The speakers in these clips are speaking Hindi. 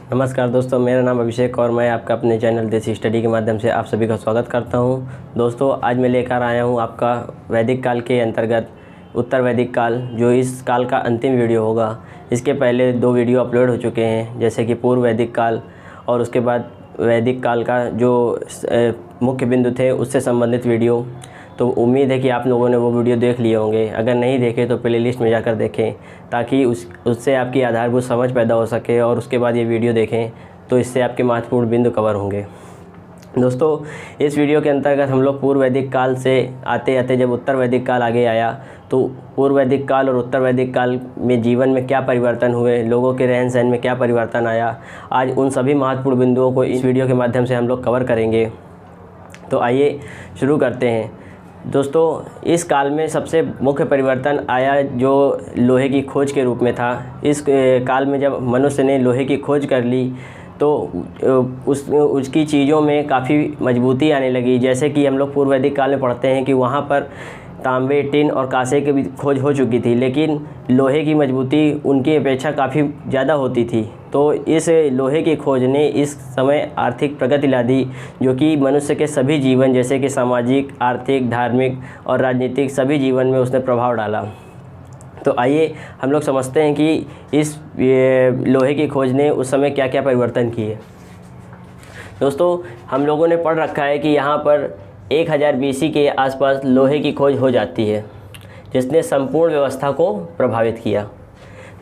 नमस्कार दोस्तों, मेरा नाम अभिषेक और मैं आपका अपने चैनल देसी स्टडी के माध्यम से आप सभी का स्वागत करता हूं। दोस्तों, आज मैं लेकर आया हूं आपका वैदिक काल के अंतर्गत उत्तर वैदिक काल, जो इस काल का अंतिम वीडियो होगा। इसके पहले 2 वीडियो अपलोड हो चुके हैं, जैसे कि पूर्व वैदिक काल और उसके बाद वैदिक काल का जो मुख्य बिंदु थे उससे संबंधित वीडियो। तो उम्मीद है कि आप लोगों ने वो वीडियो देख लिए होंगे। अगर नहीं देखे तो प्लेलिस्ट में जाकर देखें, ताकि उससे आपकी आधारभूत समझ पैदा हो सके और उसके बाद ये वीडियो देखें तो इससे आपके महत्वपूर्ण बिंदु कवर होंगे। दोस्तों, इस वीडियो के अंतर्गत हम लोग पूर्व वैदिक काल से आते आते जब उत्तर वैदिक काल आगे आया, तो पूर्व वैदिक काल और उत्तर वैदिक काल में जीवन में क्या परिवर्तन हुए, लोगों के रहन सहन में क्या परिवर्तन आया, आज उन सभी महत्वपूर्ण बिंदुओं को इस वीडियो के माध्यम से हम लोग कवर करेंगे। तो आइए शुरू करते हैं। दोस्तों, इस काल में सबसे मुख्य परिवर्तन आया जो लोहे की खोज के रूप में था। इस काल में जब मनुष्य ने लोहे की खोज कर ली तो उसकी चीज़ों में काफ़ी मजबूती आने लगी। जैसे कि हम लोग पूर्व वैदिक काल में पढ़ते हैं कि वहाँ पर तांबे, टिन और कांसे की भी खोज हो चुकी थी, लेकिन लोहे की मजबूती उनकी अपेक्षा काफ़ी ज़्यादा होती थी। तो इस लोहे की खोज ने इस समय आर्थिक प्रगति ला दी, जो कि मनुष्य के सभी जीवन, जैसे कि सामाजिक, आर्थिक, धार्मिक और राजनीतिक सभी जीवन में उसने प्रभाव डाला। तो आइए हम लोग समझते हैं कि इस लोहे की खोज ने उस समय क्या क्या परिवर्तन किए। दोस्तों, हम लोगों ने पढ़ रखा है कि यहाँ पर 1000 BC के आसपास लोहे की खोज हो जाती है, जिसने संपूर्ण व्यवस्था को प्रभावित किया।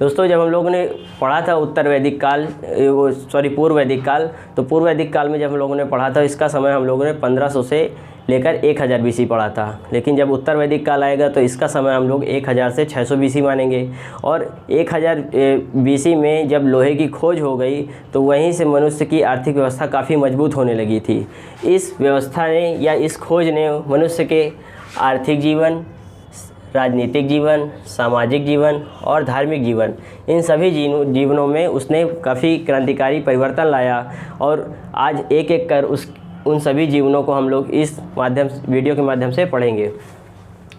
दोस्तों, जब हम लोगों ने पढ़ा था उत्तर वैदिक काल, पूर्व वैदिक काल, तो पूर्व वैदिक काल में जब हम लोगों ने पढ़ा था, इसका समय हम लोगों ने 1500 से लेकर 1000 BC पढ़ा था। लेकिन जब उत्तर वैदिक काल आएगा तो इसका समय हम लोग 1000 से 600 BC मानेंगे। और 1000 BC में जब लोहे की खोज हो गई तो वहीं से मनुष्य की आर्थिक व्यवस्था काफ़ी मजबूत होने लगी थी। इस व्यवस्था ने या इस खोज ने मनुष्य के आर्थिक जीवन, राजनीतिक जीवन, सामाजिक जीवन और धार्मिक जीवन, इन सभी जीवनों में उसने काफ़ी क्रांतिकारी परिवर्तन लाया। और आज एक एक कर उन सभी जीवनों को हम लोग इस वीडियो के माध्यम से पढ़ेंगे।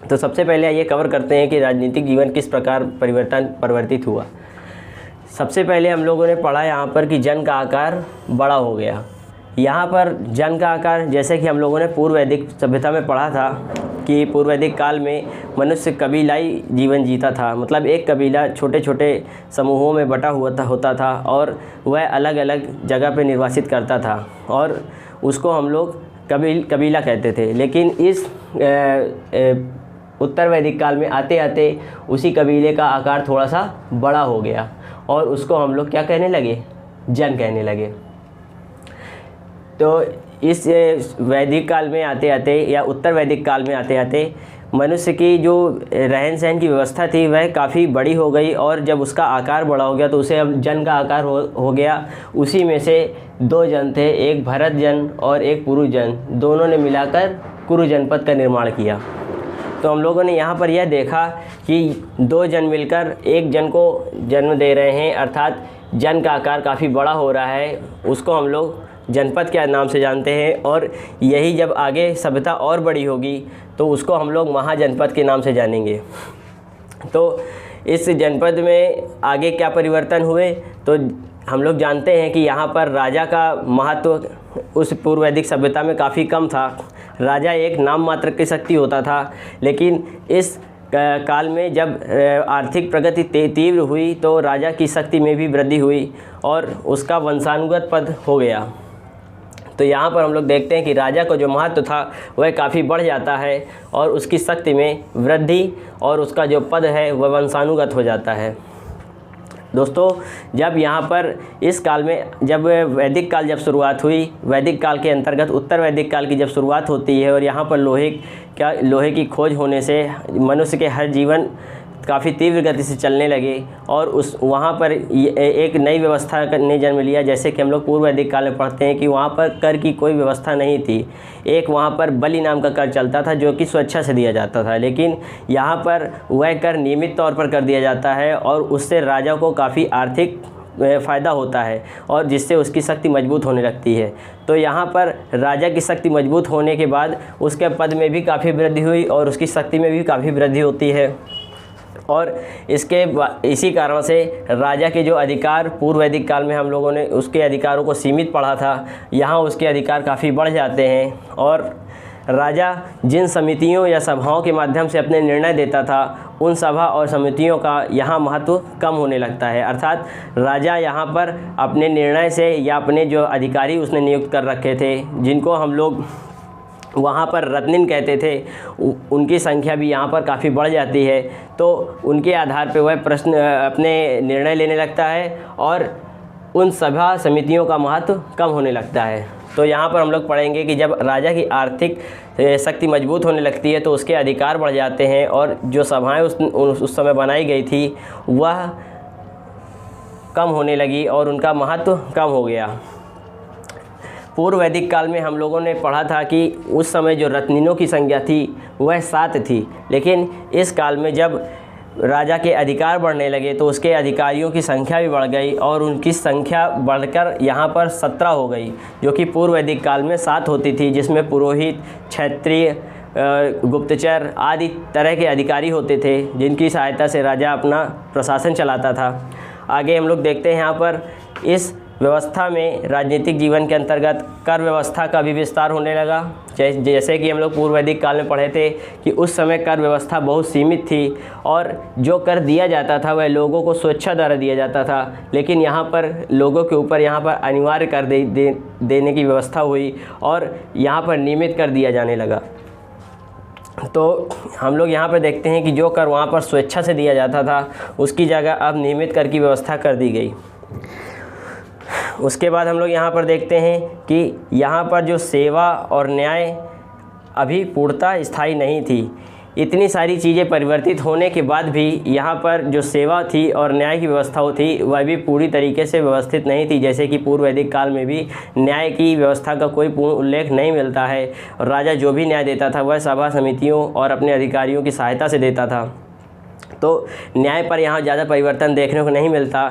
तो सबसे पहले ये कवर करते हैं कि राजनीतिक जीवन किस प्रकार परिवर्तित हुआ। सबसे पहले हम लोगों ने पढ़ा यहाँ पर कि जन का आकार बड़ा हो गया। यहाँ पर जन का आकार, जैसे कि हम लोगों ने पूर्व वैदिक सभ्यता में पढ़ा था कि पूर्व वैदिक काल में मनुष्य कबीलाई जीवन जीता था। मतलब एक कबीला छोटे छोटे समूहों में बटा होता था और वह अलग अलग जगह पर निर्वासित करता था, और उसको हम लोग कबीला कहते थे। लेकिन इस उत्तर वैदिक काल में आते आते उसी कबीले का आकार थोड़ा सा बड़ा हो गया और उसको हम लोग क्या कहने लगे, जन कहने लगे। तो इस वैदिक काल में आते आते या उत्तर वैदिक काल में आते आते मनुष्य की जो रहन सहन की व्यवस्था थी वह काफ़ी बड़ी हो गई, और जब उसका आकार बड़ा हो गया तो उसे अब जन का आकार हो गया। उसी में से 2 जन थे, एक भरत जन और एक पुरु जन, दोनों ने मिलाकर कुरु जनपद का निर्माण किया। तो हम लोगों ने यहाँ पर यह देखा कि 2 जन मिलकर एक जन को जन्म दे रहे हैं, अर्थात जन का आकार काफ़ी बड़ा हो रहा है। उसको हम लोग जनपद के नाम से जानते हैं, और यही जब आगे सभ्यता और बड़ी होगी तो उसको हम लोग महाजनपद के नाम से जानेंगे। तो इस जनपद में आगे क्या परिवर्तन हुए, तो हम लोग जानते हैं कि यहाँ पर राजा का महत्व उस पूर्व वैदिक सभ्यता में काफ़ी कम था। राजा एक नाम मात्र की शक्ति होता था, लेकिन इस काल में जब आर्थिक प्रगति तीव्र हुई तो राजा की शक्ति में भी वृद्धि हुई और उसका वंशानुगत पद हो गया। तो यहाँ पर हम लोग देखते हैं कि राजा को जो महत्व था वह काफ़ी बढ़ जाता है और उसकी शक्ति में वृद्धि, और उसका जो पद है वह वंशानुगत हो जाता है। दोस्तों, जब यहाँ पर इस काल में जब वैदिक काल जब शुरुआत हुई, वैदिक काल के अंतर्गत उत्तर वैदिक काल की जब शुरुआत होती है और यहाँ पर लोहे की खोज होने से मनुष्य के हर जीवन काफ़ी तीव्र गति से चलने लगे, और वहाँ पर एक नई व्यवस्था ने जन्म लिया। जैसे कि हम लोग पूर्व वैदिक काल में पढ़ते हैं कि वहाँ पर कर की कोई व्यवस्था नहीं थी। एक वहाँ पर बलि नाम का कर चलता था जो कि स्वेच्छा से दिया जाता था, लेकिन यहाँ पर वह कर नियमित तौर पर कर दिया जाता है और उससे राजा को काफ़ी आर्थिक फ़ायदा होता है और जिससे उसकी शक्ति मजबूत होने लगती है। तो यहाँ पर राजा की शक्ति मजबूत होने के बाद उसके पद में भी काफ़ी वृद्धि हुई और उसकी शक्ति में भी काफ़ी वृद्धि होती है। और इसी कारण से राजा के जो अधिकार पूर्व वैदिक काल में हम लोगों ने उसके अधिकारों को सीमित पढ़ा था, यहाँ उसके अधिकार काफ़ी बढ़ जाते हैं। और राजा जिन समितियों या सभाओं के माध्यम से अपने निर्णय देता था, उन सभा और समितियों का यहाँ महत्व कम होने लगता है। अर्थात राजा यहाँ पर अपने निर्णय से या अपने जो अधिकारी उसने नियुक्त कर रखे थे, जिनको हम लोग वहाँ पर रत्निन कहते थे, उनकी संख्या भी यहाँ पर काफ़ी बढ़ जाती है। तो उनके आधार पर वह प्रश्न अपने निर्णय लेने लगता है और उन सभा समितियों का महत्व कम होने लगता है। तो यहाँ पर हम लोग पढ़ेंगे कि जब राजा की आर्थिक शक्ति मजबूत होने लगती है तो उसके अधिकार बढ़ जाते हैं और जो सभाएं उस समय बनाई गई थी वह कम होने लगी और उनका महत्व कम हो गया। पूर्व वैदिक काल में हम लोगों ने पढ़ा था कि उस समय जो रत्निनों की संख्या थी वह 7 थी, लेकिन इस काल में जब राजा के अधिकार बढ़ने लगे तो उसके अधिकारियों की संख्या भी बढ़ गई और उनकी संख्या बढ़कर यहाँ पर 17 हो गई, जो कि पूर्व वैदिक काल में 7 होती थी, जिसमें पुरोहित, क्षत्रिय, गुप्तचर आदि तरह के अधिकारी होते थे, जिनकी सहायता से राजा अपना प्रशासन चलाता था। आगे हम लोग देखते हैं यहाँ पर इस व्यवस्था में राजनीतिक जीवन के अंतर्गत कर व्यवस्था का भी विस्तार होने लगा। जैसे कि हम लोग पूर्व वैदिक काल में पढ़े थे कि उस समय कर व्यवस्था बहुत सीमित थी और जो कर दिया जाता था वह लोगों को स्वेच्छा द्वारा दिया जाता था, लेकिन यहाँ पर लोगों के ऊपर यहाँ पर अनिवार्य कर देने की व्यवस्था हुई और यहाँ पर नियमित कर दिया जाने लगा। तो हम लोग यहाँ पर देखते हैं कि जो कर वहाँ पर स्वेच्छा से दिया जाता था उसकी जगह अब नियमित कर की व्यवस्था कर दी गई। उसके बाद हम लोग यहाँ पर देखते हैं कि यहाँ पर जो सेवा और न्याय अभी पूर्णतः स्थायी नहीं थी। इतनी सारी चीज़ें परिवर्तित होने के बाद भी यहाँ पर जो सेवा थी और न्याय की व्यवस्था थी वह भी पूरी तरीके से व्यवस्थित नहीं थी। जैसे कि पूर्व वैदिक काल में भी न्याय की व्यवस्था का कोई पूर्ण उल्लेख नहीं मिलता है और राजा जो भी न्याय देता था वह सभा समितियों और अपने अधिकारियों की सहायता से देता था। तो न्याय पर यहाँ ज़्यादा परिवर्तन देखने को नहीं मिलता।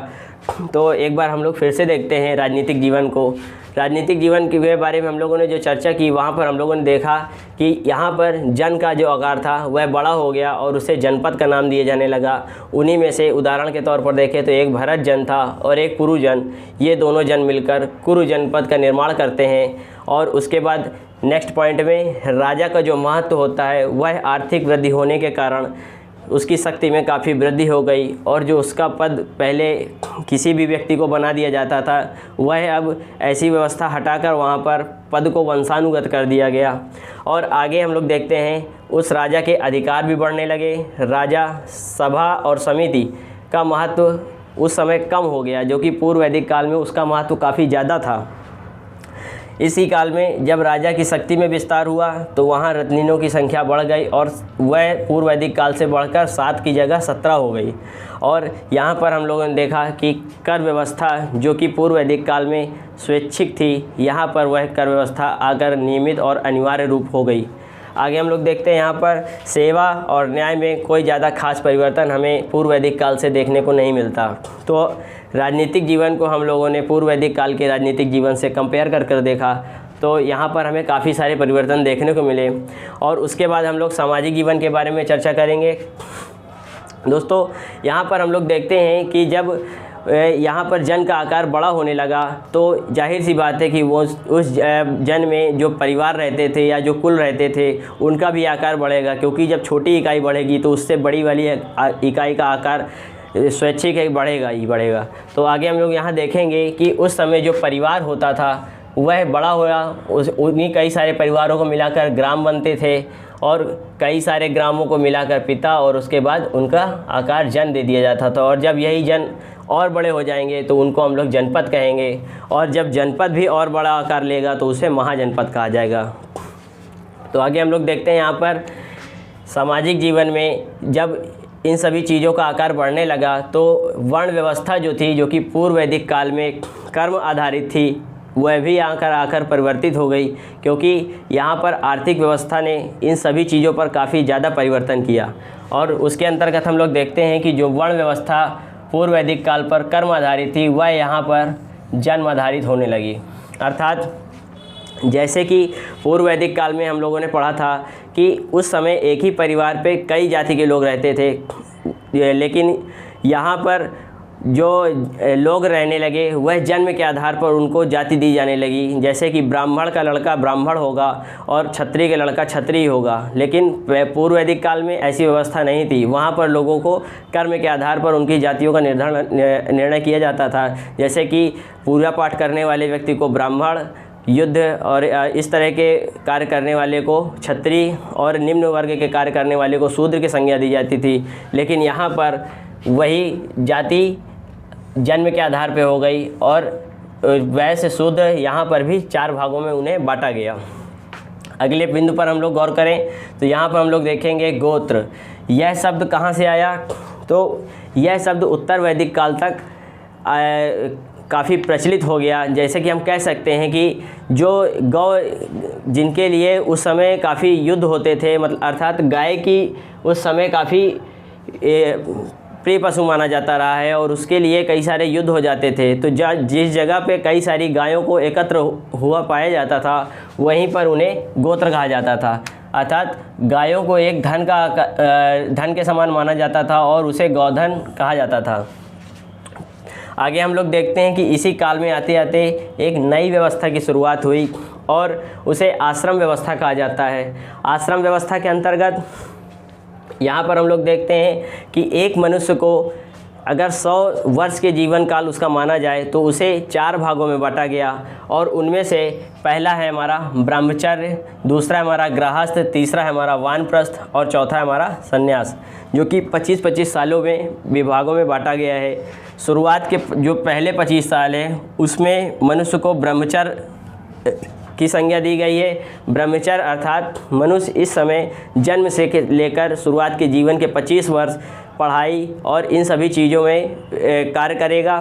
तो एक बार हम लोग फिर से देखते हैं राजनीतिक जीवन को। राजनीतिक जीवन के बारे में हम लोगों ने जो चर्चा की वहाँ पर हम लोगों ने देखा कि यहाँ पर जन का जो आकार था वह बड़ा हो गया और उसे जनपद का नाम दिए जाने लगा। उन्हीं में से उदाहरण के तौर पर देखें तो एक भरत जन था और एक कुरु जन, ये दोनों जन मिलकर कुरु जनपद का निर्माण करते हैं। और उसके बाद नेक्स्ट पॉइंट में राजा का जो महत्व होता है वह आर्थिक वृद्धि होने के कारण उसकी शक्ति में काफ़ी वृद्धि हो गई और जो उसका पद पहले किसी भी व्यक्ति को बना दिया जाता था वह अब ऐसी व्यवस्था हटाकर वहाँ पर पद को वंशानुगत कर दिया गया। और आगे हम लोग देखते हैं उस राजा के अधिकार भी बढ़ने लगे। राजा सभा और समिति का महत्व उस समय कम हो गया, जो कि पूर्व वैदिक काल में उसका महत्व काफ़ी ज़्यादा था। इसी काल में जब राजा की शक्ति में विस्तार हुआ तो वहाँ रत्निनों की संख्या बढ़ गई और वह पूर्व वैदिक काल से बढ़कर 7 की जगह 17 हो गई। और यहाँ पर हम लोगों ने देखा कि कर व्यवस्था जो कि पूर्व वैदिक काल में स्वैच्छिक थी, यहाँ पर वह कर व्यवस्था आकर नियमित और अनिवार्य रूप हो गई। आगे हम लोग देखते हैं यहाँ पर सेवा और न्याय में कोई ज़्यादा खास परिवर्तन हमें पूर्व वैदिक काल से देखने को नहीं मिलता। तो राजनीतिक जीवन को हम लोगों ने पूर्व वैदिक काल के राजनीतिक जीवन से कंपेयर कर देखा तो यहाँ पर हमें काफ़ी सारे परिवर्तन देखने को मिले। और उसके बाद हम लोग सामाजिक जीवन के बारे में चर्चा करेंगे। दोस्तों यहाँ पर हम लोग देखते हैं कि जब यहाँ पर जन का आकार बड़ा होने लगा तो जाहिर सी बात है कि वो उस जन में जो परिवार रहते थे या जो कुल रहते थे उनका भी आकार बढ़ेगा, क्योंकि जब छोटी इकाई बढ़ेगी तो उससे बड़ी वाली इकाई का आकार स्वैच्छिक ही बढ़ेगा ही बढ़ेगा। तो आगे हम लोग यहाँ देखेंगे कि उस समय जो परिवार होता था वह बड़ा हुआ, उन्हीं कई सारे परिवारों को मिलाकर ग्राम बनते थे और कई सारे ग्रामों को मिलाकर पिता और उसके बाद उनका आकार जन दे दिया जाता था। और जब यही जन और बड़े हो जाएंगे तो उनको हम लोग जनपद कहेंगे, और जब जनपद भी और बड़ा आकार लेगा तो उसे महाजनपद कहा जाएगा। तो आगे हम लोग देखते हैं यहाँ पर सामाजिक जीवन में जब इन सभी चीज़ों का आकार बढ़ने लगा तो वर्ण व्यवस्था जो थी, जो कि पूर्व वैदिक काल में कर्म आधारित थी, वह भी आकर परिवर्तित हो गई, क्योंकि यहाँ पर आर्थिक व्यवस्था ने इन सभी चीज़ों पर काफ़ी ज़्यादा परिवर्तन किया। और उसके अंतर्गत हम लोग देखते हैं कि जो वर्ण व्यवस्था पूर्व वैदिक काल पर कर्म आधारित थी वह यहाँ पर जन्म आधारित होने लगी। अर्थात जैसे कि पूर्व वैदिक काल में हम लोगों ने पढ़ा था कि उस समय एक ही परिवार पे कई जाति के लोग रहते थे, लेकिन यहाँ पर जो लोग रहने लगे वह जन्म के आधार पर उनको जाति दी जाने लगी, जैसे कि ब्राह्मण का लड़का ब्राह्मण होगा और क्षत्रिय का लड़का क्षत्रिय होगा। लेकिन पूर्व वैदिक काल में ऐसी व्यवस्था नहीं थी। वहाँ पर लोगों को कर्म के आधार पर उनकी जातियों का निर्णय किया जाता था, जैसे कि पूजा पाठ करने वाले व्यक्ति को ब्राह्मण, युद्ध और इस तरह के कार्य करने वाले को क्षत्रिय और निम्न वर्ग के कार्य करने वाले को शूद्र की संज्ञा दी जाती थी। लेकिन यहाँ पर वही जाति जन्म के आधार पे हो गई और वैश्य शूद्र यहाँ पर भी 4 भागों में उन्हें बांटा गया। अगले बिंदु पर हम लोग गौर करें तो यहाँ पर हम लोग देखेंगे गोत्र। यह शब्द कहाँ से आया? तो यह शब्द उत्तर वैदिक काल तक काफ़ी प्रचलित हो गया। जैसे कि हम कह सकते हैं कि जो गौ जिनके लिए उस समय काफ़ी युद्ध होते थे, मतलब अर्थात गाय की उस समय काफ़ी प्रिय पशु माना जाता रहा है और उसके लिए कई सारे युद्ध हो जाते थे। तो जिस जगह पे कई सारी गायों को एकत्र हुआ पाया जाता था वहीं पर उन्हें गोत्र कहा जाता था। अर्थात गायों को एक धन के समान माना जाता था और उसे गौधन कहा जाता था। आगे हम लोग देखते हैं कि इसी काल में आते आते एक नई व्यवस्था की शुरुआत हुई और उसे आश्रम व्यवस्था कहा जाता है। आश्रम व्यवस्था के अंतर्गत यहाँ पर हम लोग देखते हैं कि एक मनुष्य को अगर 100 वर्ष के जीवन काल उसका माना जाए तो उसे 4 भागों में बांटा गया और उनमें से पहला है हमारा ब्रह्मचर्य, दूसरा है हमारा गृहस्थ, तीसरा है हमारा वानप्रस्थ और चौथा है हमारा संन्यास, जो कि 25-25 सालों में विभागों में बांटा गया है। शुरुआत के जो पहले 25 साल हैं उसमें मनुष्य को ब्रह्मचर्य की संज्ञा दी गई है। ब्रह्मचर्य अर्थात मनुष्य इस समय जन्म से लेकर शुरुआत के जीवन के 25 वर्ष पढ़ाई और इन सभी चीज़ों में कार्य करेगा।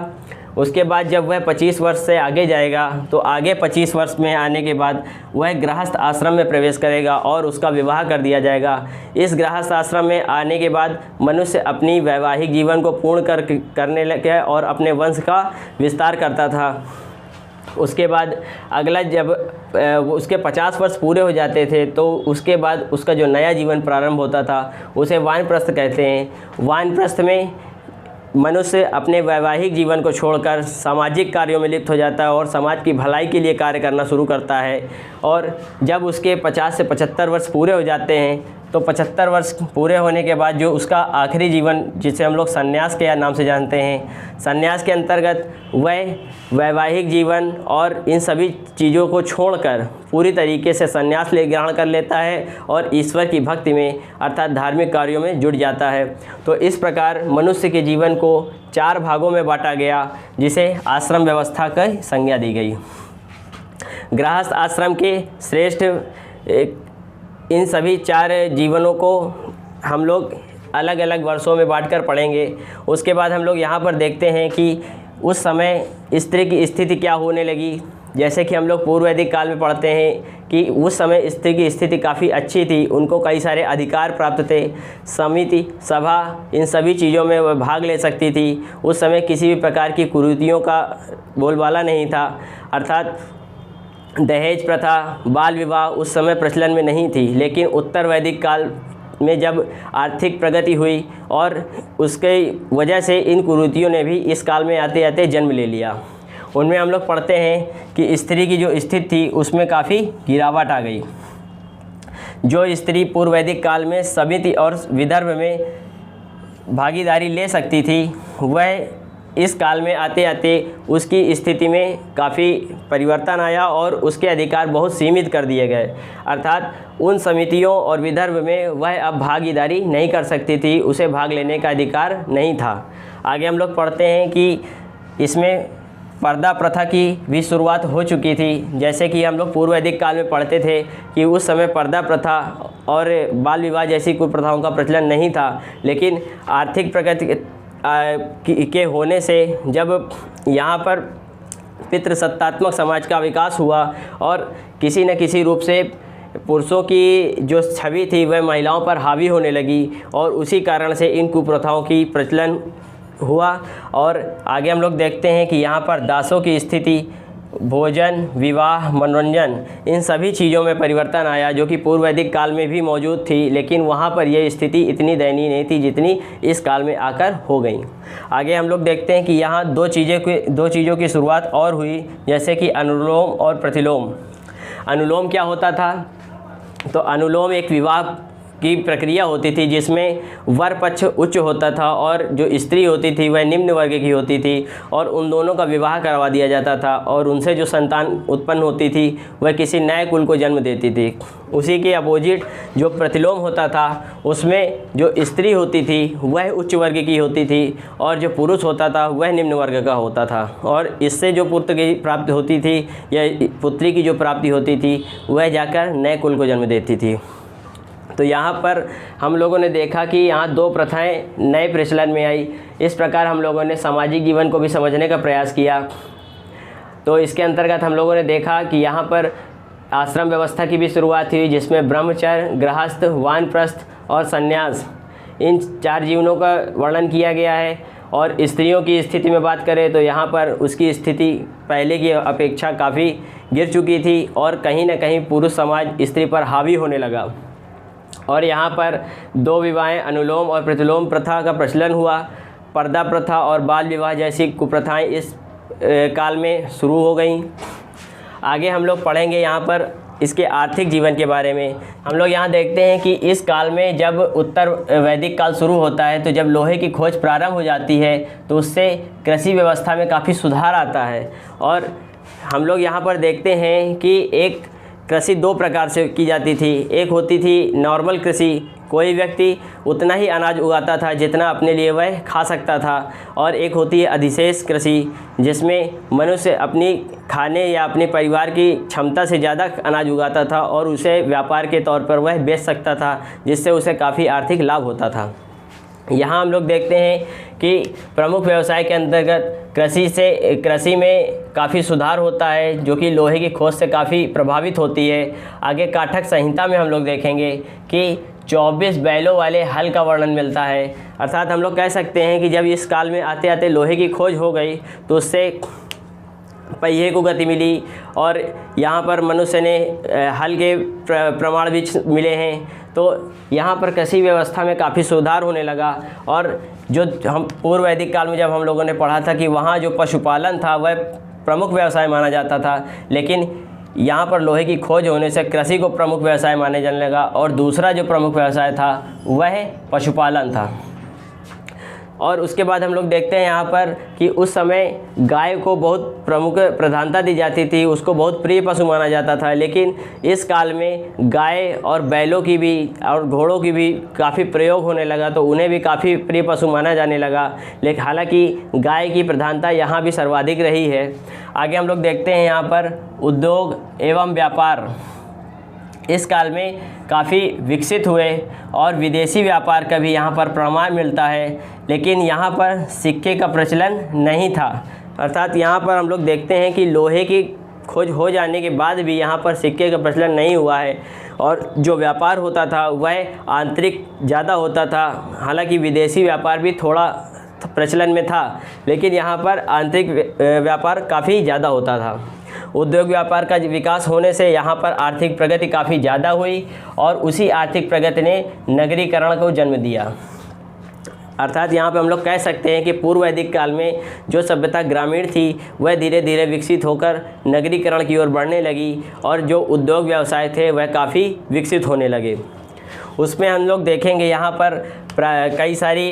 उसके बाद जब वह 25 वर्ष से आगे जाएगा तो आगे 25 वर्ष में आने के बाद वह गृहस्थ आश्रम में प्रवेश करेगा और उसका विवाह कर दिया जाएगा। इस गृहस्थ आश्रम में आने के बाद मनुष्य अपनी वैवाहिक जीवन को पूर्ण करने लगे और अपने वंश का विस्तार करता था। उसके बाद अगला जब उसके 50 वर्ष पूरे हो जाते थे तो उसके बाद उसका जो नया जीवन प्रारंभ होता था उसे वानप्रस्थ कहते हैं। वानप्रस्थ में मनुष्य अपने वैवाहिक जीवन को छोड़कर सामाजिक कार्यों में लिप्त हो जाता है और समाज की भलाई के लिए कार्य करना शुरू करता है। और जब उसके 50 से 75 वर्ष पूरे हो जाते हैं तो 75 वर्ष पूरे होने के बाद जो उसका आखिरी जीवन, जिसे हम लोग संन्यास के नाम से जानते हैं, संन्यास के अंतर्गत वह वैवाहिक जीवन और इन सभी चीज़ों को छोड़कर पूरी तरीके से संन्यास ग्रहण कर लेता है और ईश्वर की भक्ति में अर्थात धार्मिक कार्यों में जुट जाता है। तो इस प्रकार मनुष्य के जीवन को 4 भागों में बांटा गया, जिसे आश्रम व्यवस्था की संज्ञा दी गई। गृहस्थ आश्रम के श्रेष्ठ इन सभी 4 जीवनों को हम लोग अलग अलग वर्षों में बांटकर पढ़ेंगे। उसके बाद हम लोग यहाँ पर देखते हैं कि उस समय स्त्री की स्थिति क्या होने लगी। जैसे कि हम लोग पूर्व वैदिक काल में पढ़ते हैं कि उस समय स्त्री की स्थिति काफ़ी अच्छी थी, उनको कई सारे अधिकार प्राप्त थे, समिति, सभा, इन सभी चीज़ों में वह भाग ले सकती थी। उस समय किसी भी प्रकार की कुरीतियों का बोलबाला नहीं था। अर्थात दहेज प्रथा, बाल विवाह उस समय प्रचलन में नहीं थी। लेकिन उत्तर वैदिक काल में जब आर्थिक प्रगति हुई और उसके वजह से इन कुरीतियों ने भी इस काल में आते आते जन्म ले लिया। उनमें हम लोग पढ़ते हैं कि स्त्री की जो स्थिति थी उसमें काफ़ी गिरावट आ गई। जो स्त्री पूर्व वैदिक काल में समिति और विदर्भ में भागीदारी ले सकती थी, वह इस काल में आते आते उसकी स्थिति में काफ़ी परिवर्तन आया और उसके अधिकार बहुत सीमित कर दिए गए। अर्थात उन समितियों और विदर्भ में वह अब भागीदारी नहीं कर सकती थी, उसे भाग लेने का अधिकार नहीं था। आगे हम लोग पढ़ते हैं कि इसमें पर्दा प्रथा की भी शुरुआत हो चुकी थी। जैसे कि हम लोग पूर्व वैदिक काल में पढ़ते थे कि उस समय पर्दा प्रथा और बाल विवाह जैसी कुप्रथाओं का प्रचलन नहीं था। लेकिन आर्थिक प्रगति के होने से जब यहाँ पर पितृसत्तात्मक समाज का विकास हुआ और किसी न किसी रूप से पुरुषों की जो छवि थी वह महिलाओं पर हावी होने लगी और उसी कारण से इन कुप्रथाओं की प्रचलन हुआ। और आगे हम लोग देखते हैं कि यहाँ पर दासों की स्थिति भोजन, विवाह, मनोरंजन, इन सभी चीज़ों में परिवर्तन आया जो कि पूर्व वैदिक काल में भी मौजूद थी, लेकिन वहाँ पर यह स्थिति इतनी दयनीय नहीं थी जितनी इस काल में आकर हो गई। आगे हम लोग देखते हैं कि यहाँ दो चीज़ों की शुरुआत और हुई, जैसे कि अनुलोम और प्रतिलोम। अनुलोम क्या होता था? तो अनुलोम एक विवाह की प्रक्रिया होती थी जिसमें वर पक्ष उच्च होता था और जो स्त्री होती थी वह निम्न वर्ग की होती थी, और उन दोनों का विवाह करवा दिया जाता था और उनसे जो संतान उत्पन्न होती थी वह किसी नए कुल को जन्म देती थी। उसी के अपोजिट जो प्रतिलोम होता था उसमें जो स्त्री होती थी वह उच्च वर्ग की होती थी और जो पुरुष होता था वह निम्न वर्ग का होता था, और इससे जो पुत्र की प्राप्ति होती थी या पुत्री की जो प्राप्ति होती थी वह जाकर नए कुल को जन्म देती थी। तो यहाँ पर हम लोगों ने देखा कि यहाँ दो प्रथाएं नए प्रचलन में आई। इस प्रकार हम लोगों ने सामाजिक जीवन को भी समझने का प्रयास किया। तो इसके अंतर्गत हम लोगों ने देखा कि यहाँ पर आश्रम व्यवस्था की भी शुरुआत हुई, जिसमें ब्रह्मचर्य, गृहस्थ, वानप्रस्थ और संन्यास, इन 4 जीवनों का वर्णन किया गया है। और स्त्रियों की स्थिति में बात करें तो यहाँ पर उसकी स्थिति पहले की अपेक्षा काफ़ी गिर चुकी थी और कहीं ना कहीं पुरुष समाज स्त्री पर हावी होने लगा। और यहाँ पर 2 विवाहें, अनुलोम और प्रतिलोम प्रथा का प्रचलन हुआ। पर्दा प्रथा और बाल विवाह जैसी कुप्रथाएं इस काल में शुरू हो गईं। आगे हम लोग पढ़ेंगे यहाँ पर इसके आर्थिक जीवन के बारे में। हम लोग यहाँ देखते हैं कि इस काल में जब उत्तर वैदिक काल शुरू होता है तो जब लोहे की खोज प्रारंभ हो जाती है तो उससे कृषि व्यवस्था में काफ़ी सुधार आता है। और हम लोग यहाँ पर देखते हैं कि एक कृषि 2 प्रकार से की जाती थी। एक होती थी नॉर्मल कृषि, कोई व्यक्ति उतना ही अनाज उगाता था जितना अपने लिए वह खा सकता था, और एक होती है अधिशेष कृषि, जिसमें मनुष्य अपनी खाने या अपने परिवार की क्षमता से ज़्यादा अनाज उगाता था और उसे व्यापार के तौर पर वह बेच सकता था, जिससे उसे काफ़ी आर्थिक लाभ होता था। यहाँ हम लोग देखते हैं कि प्रमुख व्यवसाय के अंतर्गत कृषि में काफ़ी सुधार होता है, जो कि लोहे की खोज से काफ़ी प्रभावित होती है। आगे काठक संहिता में हम लोग देखेंगे कि 24 बैलों वाले हल का वर्णन मिलता है। अर्थात हम लोग कह सकते हैं कि जब इस काल में आते आते लोहे की खोज हो गई तो उससे पहिए को गति मिली, और यहाँ पर मनुष्य ने हल के प्रमाण भी मिले हैं। तो यहाँ पर कृषि व्यवस्था में काफ़ी सुधार होने लगा। और जो हम पूर्व वैदिक काल में जब हम लोगों ने पढ़ा था कि वहाँ जो पशुपालन था वह प्रमुख व्यवसाय माना जाता था, लेकिन यहाँ पर लोहे की खोज होने से कृषि को प्रमुख व्यवसाय माने जाने लगा, और दूसरा जो प्रमुख व्यवसाय था वह पशुपालन था। और उसके बाद हम लोग देखते हैं यहाँ पर कि उस समय गाय को बहुत प्रमुख प्रधानता दी जाती थी, उसको बहुत प्रिय पशु माना जाता था। लेकिन इस काल में गाय और बैलों की भी और घोड़ों की भी काफ़ी प्रयोग होने लगा, तो उन्हें भी काफ़ी प्रिय पशु माना जाने लगा। लेकिन हालांकि गाय की प्रधानता यहाँ भी सर्वाधिक रही है। आगे हम लोग देखते हैं यहाँ पर उद्योग एवं व्यापार इस काल में काफ़ी विकसित हुए, और विदेशी व्यापार का भी यहाँ पर प्रमाण मिलता है, लेकिन यहाँ पर सिक्के का प्रचलन नहीं था। अर्थात यहाँ पर हम लोग देखते हैं कि लोहे की खोज हो जाने के बाद भी यहाँ पर सिक्के का प्रचलन नहीं हुआ है, और जो व्यापार होता था वह आंतरिक ज़्यादा होता था। हालांकि विदेशी व्यापार भी थोड़ा प्रचलन में था, लेकिन यहाँ पर आंतरिक व्यापार काफ़ी ज़्यादा होता था। उद्योग व्यापार का विकास होने से यहाँ पर आर्थिक प्रगति काफ़ी ज़्यादा हुई, और उसी आर्थिक प्रगति ने नगरीकरण को जन्म दिया। अर्थात यहाँ पे हम लोग कह सकते हैं कि पूर्व वैदिक काल में जो सभ्यता ग्रामीण थी वह धीरे धीरे विकसित होकर नगरीकरण की ओर बढ़ने लगी, और जो उद्योग व्यवसाय थे वह काफ़ी विकसित होने लगे। उसमें हम लोग देखेंगे यहाँ पर कई सारी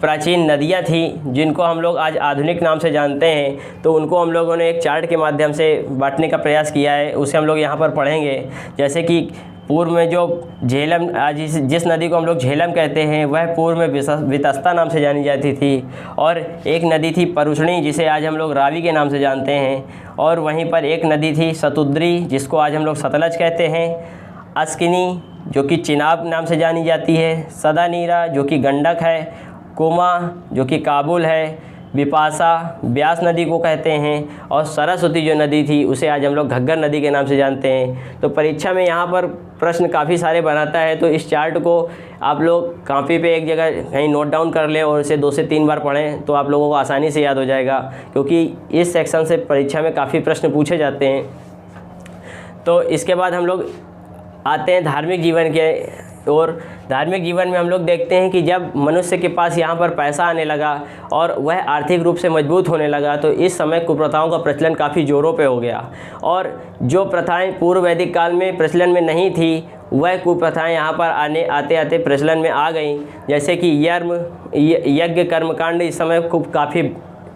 प्राचीन नदियाँ थीं जिनको हम लोग आज आधुनिक नाम से जानते हैं, तो उनको हम लोगों ने एक चार्ट के माध्यम से बांटने का प्रयास किया है, उसे हम लोग यहाँ पर पढ़ेंगे। जैसे कि पूर्व में जो झेलम, आज जिस नदी को हम लोग झेलम कहते हैं, वह पूर्व में वितस्ता नाम से जानी जाती थी, और एक नदी थी परुष्णी जिसे आज हम लोग रावी के नाम से जानते हैं, और वहीं पर एक नदी थी शतुद्री जिसको आज हम लोग सतलज कहते हैं, अस्किनी जो कि चिनाब नाम से जानी जाती है, सदानीरा जो कि गंडक है, कोमा जो कि काबुल है, बिपाशा, ब्यास नदी को कहते हैं, और सरस्वती जो नदी थी उसे आज हम लोग घग्गर नदी के नाम से जानते हैं। तो परीक्षा में यहाँ पर प्रश्न काफ़ी सारे बनाता है, तो इस चार्ट को आप लोग कापी पे एक जगह कहीं नोट डाउन कर लें और इसे 2 से 3 बार पढ़ें तो आप लोगों को आसानी से याद हो जाएगा, क्योंकि इस सेक्शन से परीक्षा में काफ़ी प्रश्न पूछे जाते हैं। तो इसके बाद हम लोग आते हैं धार्मिक जीवन के, और धार्मिक जीवन में हम लोग देखते हैं कि जब मनुष्य के पास यहाँ पर पैसा आने लगा और वह आर्थिक रूप से मजबूत होने लगा, तो इस समय कुप्रथाओं का प्रचलन काफ़ी ज़ोरों पे हो गया, और जो प्रथाएं पूर्व वैदिक काल में प्रचलन में नहीं थी वह कुप्रथाएं यहाँ पर आते आते प्रचलन में आ गई। जैसे कि यज्ञ कर्मकांड इस समय खूब काफ़ी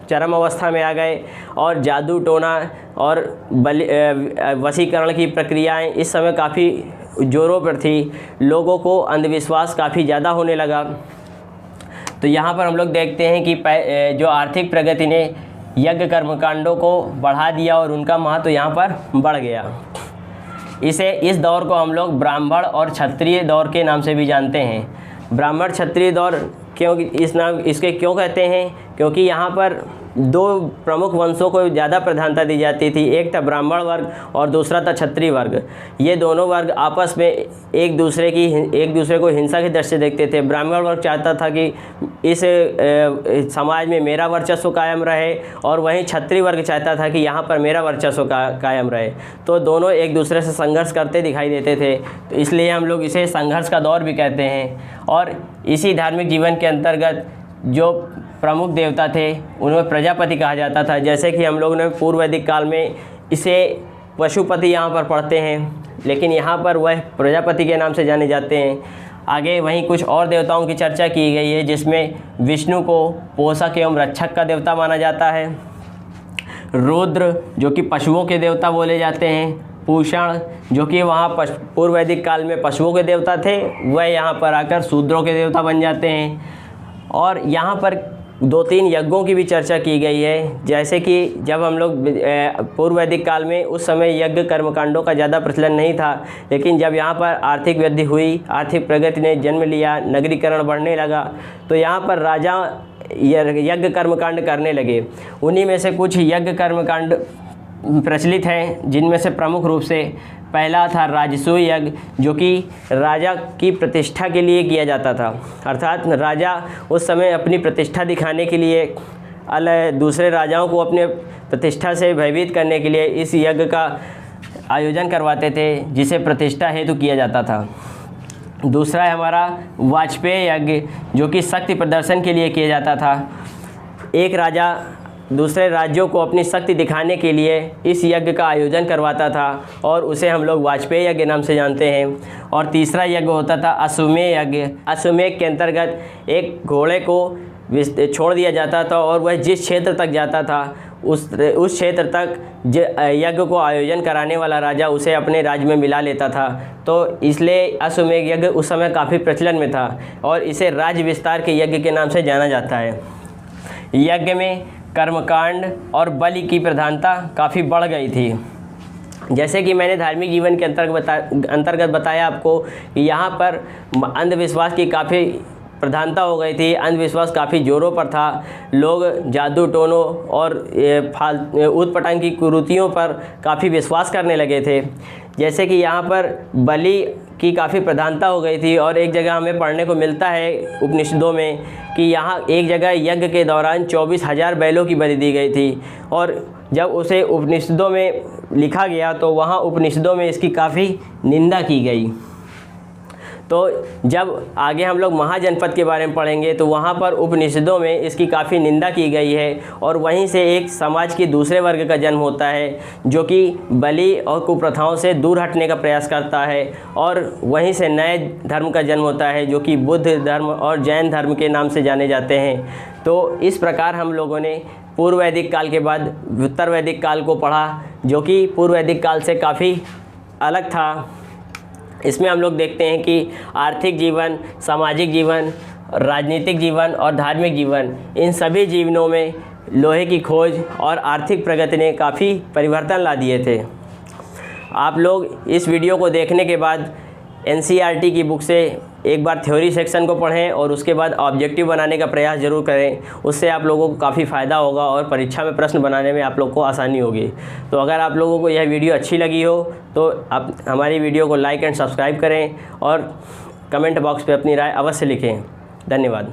चरम अवस्था में आ गए, और जादू टोना और वशीकरण की प्रक्रियाएं इस समय काफ़ी जोरों पर थी। लोगों को अंधविश्वास काफ़ी ज़्यादा होने लगा। तो यहाँ पर हम लोग देखते हैं कि जो आर्थिक प्रगति ने यज्ञ कर्मकांडों को बढ़ा दिया और उनका महत्व यहाँ पर बढ़ गया। इस दौर को हम लोग ब्राह्मण और क्षत्रिय दौर के नाम से भी जानते हैं। ब्राह्मण क्षत्रिय दौर इसके क्यों कहते हैं? क्योंकि यहाँ पर 2 प्रमुख वंशों को ज़्यादा प्रधानता दी जाती थी। एक था ब्राह्मण वर्ग और दूसरा था क्षत्रिय वर्ग। ये दोनों वर्ग आपस में एक दूसरे को हिंसा की दृष्टि से देखते थे। ब्राह्मण वर्ग चाहता था कि इस समाज में मेरा वर्चस्व कायम रहे, और वहीं क्षत्रिय वर्ग चाहता था कि यहाँ पर मेरा वर्चस्व कायम रहे। तो दोनों एक दूसरे से संघर्ष करते दिखाई देते थे, तो इसलिए हम लोग इसे संघर्ष का दौर भी कहते हैं। और इसी धार्मिक जीवन के अंतर्गत जो प्रमुख देवता थे उनमें प्रजापति कहा जाता था। जैसे कि हम लोग ने पूर्व वैदिक काल में इसे पशुपति यहाँ पर पढ़ते हैं, लेकिन यहाँ पर वह प्रजापति के नाम से जाने जाते हैं। आगे वहीं कुछ और देवताओं की चर्चा की गई है, जिसमें विष्णु को पोषक एवं रक्षक का देवता माना जाता है, रुद्र जो कि पशुओं के देवता बोले जाते हैं, पूषण जो कि वहाँ पूर्व वैदिक काल में पशुओं के देवता थे, वह यहाँ पर आकर शूद्रों के देवता बन जाते हैं। और यहाँ पर 2-3 यज्ञों की भी चर्चा की गई है। जैसे कि जब हम लोग पूर्व वैदिक काल में, उस समय यज्ञ कर्मकांडों का ज़्यादा प्रचलन नहीं था, लेकिन जब यहाँ पर आर्थिक वृद्धि हुई, आर्थिक प्रगति ने जन्म लिया, नगरीकरण बढ़ने लगा, तो यहाँ पर राजा यज्ञ कर्मकांड करने लगे। उन्हीं में से कुछ यज्ञ कर्मकांड प्रचलित हैं, जिनमें से प्रमुख रूप से पहला था राजसूय यज्ञ, जो कि राजा की प्रतिष्ठा के लिए किया जाता था। अर्थात राजा उस समय अपनी प्रतिष्ठा दिखाने के लिए दूसरे राजाओं को अपने प्रतिष्ठा से भयभीत करने के लिए इस यज्ञ का आयोजन करवाते थे, जिसे प्रतिष्ठा हेतु किया जाता था। दूसरा है हमारा वाजपेय यज्ञ, जो कि शक्ति प्रदर्शन के लिए किया जाता था। एक राजा दूसरे राज्यों को अपनी शक्ति दिखाने के लिए इस यज्ञ का आयोजन करवाता था, और उसे हम लोग वाजपेय यज्ञ नाम से जानते हैं। और तीसरा यज्ञ होता था अश्वमेध यज्ञ। अश्वमेध के अंतर्गत एक घोड़े को छोड़ दिया जाता था, और वह जिस क्षेत्र तक जाता था उस क्षेत्र तक यज्ञ को आयोजन कराने वाला राजा उसे अपने राज्य में मिला लेता था। तो इसलिए अश्वमेध यज्ञ उस समय काफ़ी प्रचलन में था, और इसे राज्य विस्तार के यज्ञ के नाम से जाना जाता है। यज्ञ में कर्मकांड और बलि की प्रधानता काफ़ी बढ़ गई थी। जैसे कि मैंने धार्मिक जीवन के अंतर्गत बताया आपको कि यहाँ पर अंधविश्वास की काफ़ी प्रधानता हो गई थी। अंधविश्वास काफ़ी जोरों पर था। लोग जादू टोनों और ऊटपटांग की कुरीतियों पर काफ़ी विश्वास करने लगे थे। जैसे कि यहाँ पर बलि की काफ़ी प्रधानता हो गई थी, और एक जगह हमें पढ़ने को मिलता है उपनिषदों में कि यहाँ एक जगह यज्ञ के दौरान 24,000 बैलों की बलि दी गई थी। और जब उसे उपनिषदों में लिखा गया तो वहाँ उपनिषदों में इसकी काफ़ी निंदा की गई। तो जब आगे हम लोग महाजनपद के बारे में पढ़ेंगे तो वहाँ पर उपनिषदों में इसकी काफ़ी निंदा की गई है, और वहीं से एक समाज के दूसरे वर्ग का जन्म होता है जो कि बलि और कुप्रथाओं से दूर हटने का प्रयास करता है, और वहीं से नए धर्म का जन्म होता है जो कि बुद्ध धर्म और जैन धर्म के नाम से जाने जाते हैं। तो इस प्रकार हम लोगों ने पूर्व वैदिक काल के बाद उत्तर वैदिक काल को पढ़ा, जो कि पूर्व वैदिक काल से काफ़ी अलग था। इसमें हम लोग देखते हैं कि आर्थिक जीवन, सामाजिक जीवन, राजनीतिक जीवन और धार्मिक जीवन, इन सभी जीवनों में लोहे की खोज और आर्थिक प्रगति ने काफ़ी परिवर्तन ला दिए थे। आप लोग इस वीडियो को देखने के बाद NCERT की बुक से एक बार थ्योरी सेक्शन को पढ़ें और उसके बाद ऑब्जेक्टिव बनाने का प्रयास ज़रूर करें। उससे आप लोगों को काफ़ी फ़ायदा होगा और परीक्षा में प्रश्न बनाने में आप लोग को आसानी होगी। तो अगर आप लोगों को यह वीडियो अच्छी लगी हो तो आप हमारी वीडियो को लाइक एंड सब्सक्राइब करें और कमेंट बॉक्स पे अपनी राय अवश्य लिखें। धन्यवाद।